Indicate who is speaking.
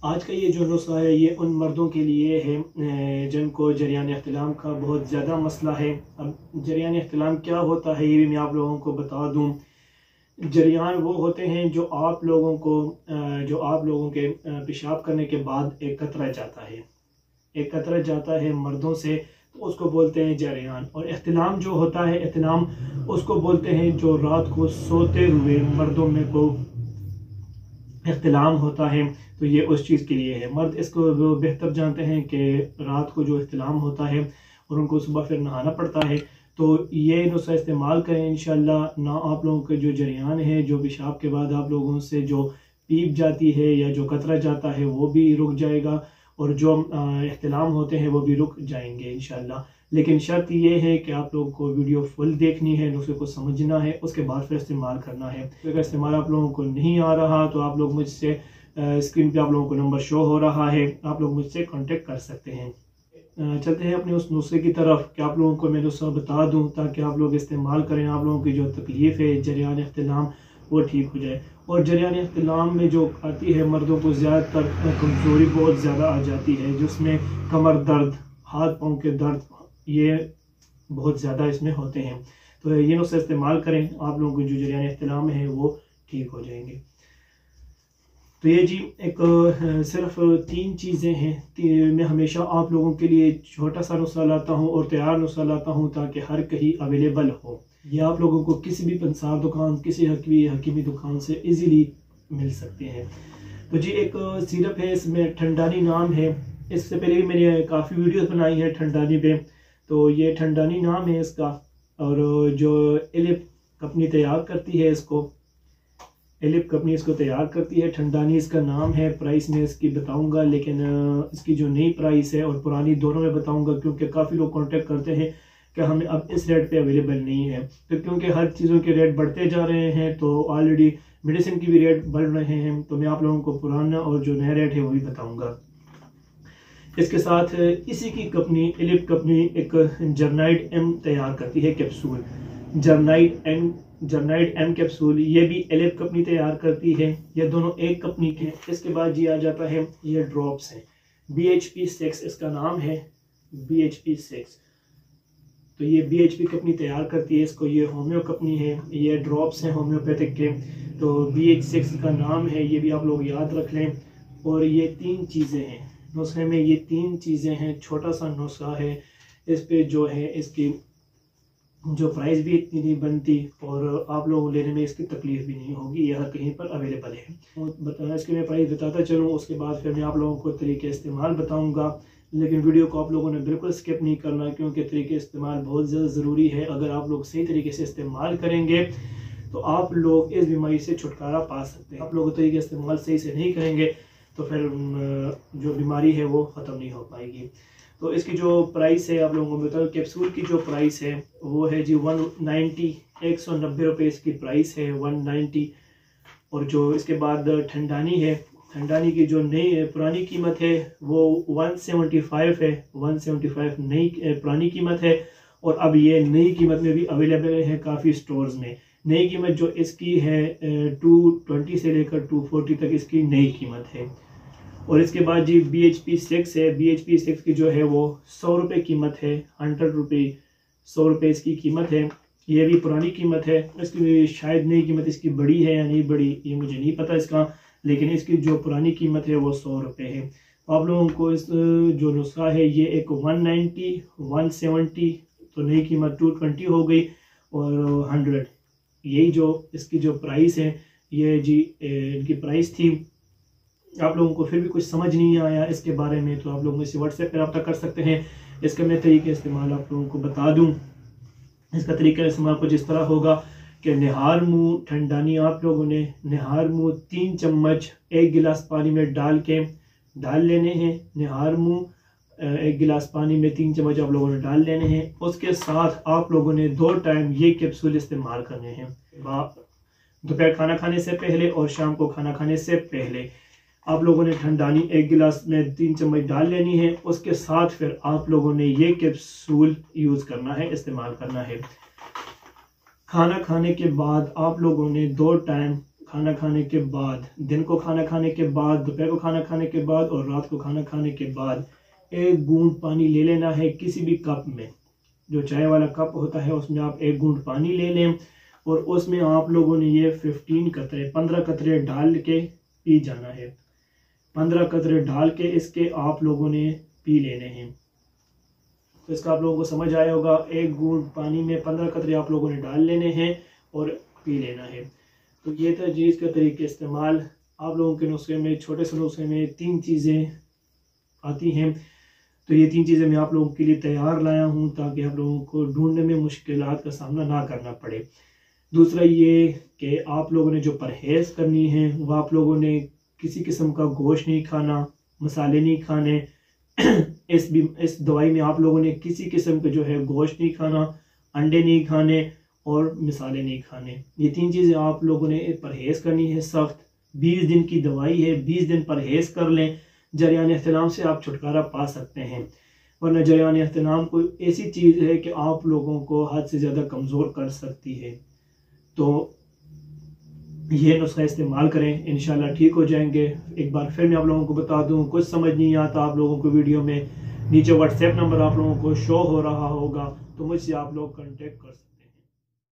Speaker 1: आज का ये जो नुस्खा है ये उन मर्दों के लिए है जिनको जरियान इख्तिलाम का बहुत ज़्यादा मसला है। अब जरियान इख्तिलाम क्या होता है ये भी मैं आप लोगों को बता दूं। जरियान वो होते हैं जो आप लोगों के पेशाब करने के बाद एक कतरा जाता है मर्दों से, तो उसको बोलते हैं जरियान। और इख्तिलाम जो होता है, इख्तिलाम उसको बोलते हैं जो रात को सोते हुए मर्दों में को इख्तिलाम होता है, तो ये उस चीज़ के लिए है। मर्द इसको वो बेहतर जानते हैं कि रात को जो इख्तिलाम होता है और उनको सुबह फिर नहाना पड़ता है, तो ये नुस्खा इस्तेमाल करें इंशाल्लाह। ना आप लोगों के जो जरियान है, जो पेशाब के बाद आप लोगों से जो पीप जाती है या जो कतरा जाता है वो भी रुक जाएगा, और जो इख्तिलाम होते हैं वो भी रुक जाएंगे इंशाल्लाह। लेकिन शर्त ये है कि आप लोगों को वीडियो फुल देखनी है, नुस्खे को समझना है, उसके बाद फिर इस्तेमाल करना है। अगर इस्तेमाल आप लोगों को नहीं आ रहा तो आप लोग मुझसे स्क्रीन पे आप लोगों को नंबर शो हो रहा है, आप लोग मुझसे कांटेक्ट कर सकते हैं। चलते हैं अपने उस नुस्खे की तरफ कि आप लोगों को मैं नुस्खा बता दूं ताकि आप लोग इस्तेमाल करें, आप लोगों की जो तकलीफ़ है जरियान इख्तिलाम वो ठीक हो जाए। और जरियान इख्तिलाम में जो आती है मर्दों को ज़्यादातर कमज़ोरी बहुत ज़्यादा आ जाती है, जिसमें कमर दर्द, हाथ पाँव के दर्द, ये बहुत ज़्यादा इसमें होते हैं। तो ये नुस्खा इस्तेमाल करें, आप लोगों को जो जरियान इख्तिलाम है वो ठीक हो जाएंगे। तो ये जी एक सिर्फ 3 चीज़ें हैं। मैं हमेशा आप लोगों के लिए छोटा सा नुस्खा लाता हूँ और तैयार नुस्खा लाता हूँ ताकि हर कहीं अवेलेबल हो। ये आप लोगों को किसी भी पंसार दुकान, किसी हकीमी दुकान से इजीली मिल सकते हैं। तो जी एक सिरप है, इसमें ठंडानी नाम है। इससे पहले भी मैंने काफ़ी वीडियोस बनाई है ठंडानी पे, तो ये ठंडानी नाम है इसका। और जो एलिप कंपनी तैयार करती है इसको, एलिप कंपनी इसको तैयार करती है, ठंडानी इसका नाम है। प्राइस में इसकी बताऊंगा, लेकिन इसकी जो नई प्राइस है और पुरानी दोनों में बताऊंगा, क्योंकि काफ़ी लोग कांटेक्ट करते हैं कि हमें अब इस रेट पे अवेलेबल नहीं है। तो क्योंकि हर चीज़ों के रेट बढ़ते जा रहे हैं, तो ऑलरेडी मेडिसिन की भी रेट बढ़ रहे हैं, तो मैं आप लोगों को पुराना और जो नया रेट है वो भी बताऊँगा। इसके साथ इसी की कंपनी, एलिप कंपनी, एक जर्नाइड एम तैयार करती है कैप्सूल, जर्नाइड एम कैप्सूल, ये भी एलिप कंपनी तैयार करती है। ये दोनों एक कंपनी के हैं। इसके बाद जी आ जाता है ये ड्रॉप्स हैं, BHP6 इसका नाम है, BHP6। तो ये BHP कंपनी तैयार करती है इसको, ये होम्यो कंपनी है। ये ड्रॉप्स हैं होम्योपैथिक के, तो BH6 का नाम है, ये भी आप लोग याद रख लें। और ये 3 चीज़ें हैं नुस्खे में, ये 3 चीज़ें हैं। छोटा सा नुस्खा है, इस पे जो है इसकी जो प्राइस भी इतनी नहीं बनती और आप लोगों को लेने में इसकी तकलीफ भी नहीं होगी, यह कहीं पर अवेलेबल है। इसके मैं प्राइस बताता चलूँ, उसके बाद फिर मैं आप लोगों को तरीके इस्तेमाल बताऊंगा। लेकिन वीडियो को आप लोगों ने बिल्कुल स्किप नहीं करना, क्योंकि तरीके इस्तेमाल बहुत ज़्यादा ज़रूरी है। अगर आप लोग सही तरीके से इस्तेमाल करेंगे तो आप लोग इस बीमारी से छुटकारा पा सकते हैं। आप लोग तरीके इस्तेमाल सही से नहीं करेंगे तो फिर जो बीमारी है वो ख़त्म नहीं हो पाएगी। तो इसकी जो प्राइस है आप लोगों को बताओ, कैप्सूल की जो प्राइस है वो है जी 190, 190 रुपये इसकी प्राइस है, 190। और जो इसके बाद ठंडानी है, ठंडानी की जो नई पुरानी कीमत है वो 175 है, 175 नई पुरानी कीमत है। और अब ये नई कीमत में भी अवेलेबल है काफ़ी स्टोर्स में। नई कीमत जो इसकी है 220 से लेकर 240 तक इसकी नई कीमत है। और इसके बाद जी BHP6 है, BHP6 की जो है वो 100 रुपये कीमत है, 100 रुपये, 100 रुपये इसकी कीमत है। ये भी पुरानी कीमत है, इसकी शायद नई कीमत इसकी बड़ी है या नहीं बड़ी ये मुझे नहीं पता इसका, लेकिन इसकी जो पुरानी कीमत है वो 100 रुपये है। आप लोगों को इस जो नुस्खा है ये एक 190, 170, तो नई कीमत 220 हो गई, और 100, यही जो इसकी जो प्राइस है ये जी इनकी प्राइस थी। आप लोगों को फिर भी कुछ समझ नहीं आया इसके बारे में तो आप लोग मुझसे व्हाट्सएप पर रब्ता कर सकते हैं। इसका मैं तरीके इस्तेमाल आप लोगों को बता दूं। इसका तरीका इस्तेमाल कुछ इस तरह होगा कि निहार मुँह ठंडानी आप लोगों ने निहार मुँह 3 चम्मच 1 गिलास पानी में डाल लेने हैं। निहार मुँह 1 गिलास पानी में 3 चम्मच आप लोगों ने डाल लेने हैं। उसके साथ आप लोगों ने 2 टाइम ये कैप्सूल इस्तेमाल करने हैं, दोपहर खाना खाने से पहले और शाम को खाना खाने से पहले। आप लोगों ने ठंडानी 1 गिलास में 3 चम्मच डाल लेनी है। उसके साथ फिर आप लोगों ने ये कैप्सूल यूज़ करना है, इस्तेमाल करना है। खाना खाने के बाद आप लोगों ने 2 टाइम खाना खाने के बाद, दिन को खाना खाने के बाद, दोपहर को खाना खाने के बाद और रात को खाना खाने के बाद 1 बूंद पानी ले लेना है। किसी भी कप में, जो चाय वाला कप होता है उसमें आप 1 बूंद पानी ले लें और उसमें आप लोगों ने ये 15 कतरे डाल के पी जाना है। 15 कतरे डाल के इसके आप लोगों ने पी लेने हैं। तो इसका आप लोगों को समझ आया होगा। 1 बूंद पानी में 15 कतरे आप लोगों ने डाल लेने हैं और पी लेना है। तो ये था जी इसका तरीके इस्तेमाल। आप लोगों के नुस्खे में, छोटे से नुस्खे में 3 चीज़ें आती हैं। तो ये 3 चीज़ें मैं आप लोगों के लिए तैयार लाया हूँ ताकि आप लोगों को ढूंढने में मुश्किलात का सामना ना करना पड़े। दूसरा ये कि आप लोगों ने जो परहेज़ करनी है वह आप लोगों ने किसी किस्म का गोश्त नहीं खाना, मसाले नहीं खाने। इस दवाई में आप लोगों ने किसी किस्म के जो है गोश्त नहीं खाना, अंडे नहीं खाने और मसाले नहीं खाने। ये 3 चीज़ें आप लोगों ने परहेज़ करनी है सख्त। 20 दिन की दवाई है, 20 दिन परहेज़ कर लें, जरियान इख्तिलाम से आप छुटकारा पा सकते हैं। वरना जरियान इख्तिलाम कोई ऐसी चीज़ है कि आप लोगों को हद से ज़्यादा कमज़ोर कर सकती है। तो ये नुस्खा इस्तेमाल करें, इंशाल्लाह ठीक हो जाएंगे। एक बार फिर मैं आप लोगों को बता दूं, कुछ समझ नहीं आता आप लोगों को वीडियो में, नीचे व्हाट्सएप नंबर आप लोगों को शो हो रहा होगा, तो मुझसे आप लोग कांटेक्ट कर सकते हैं।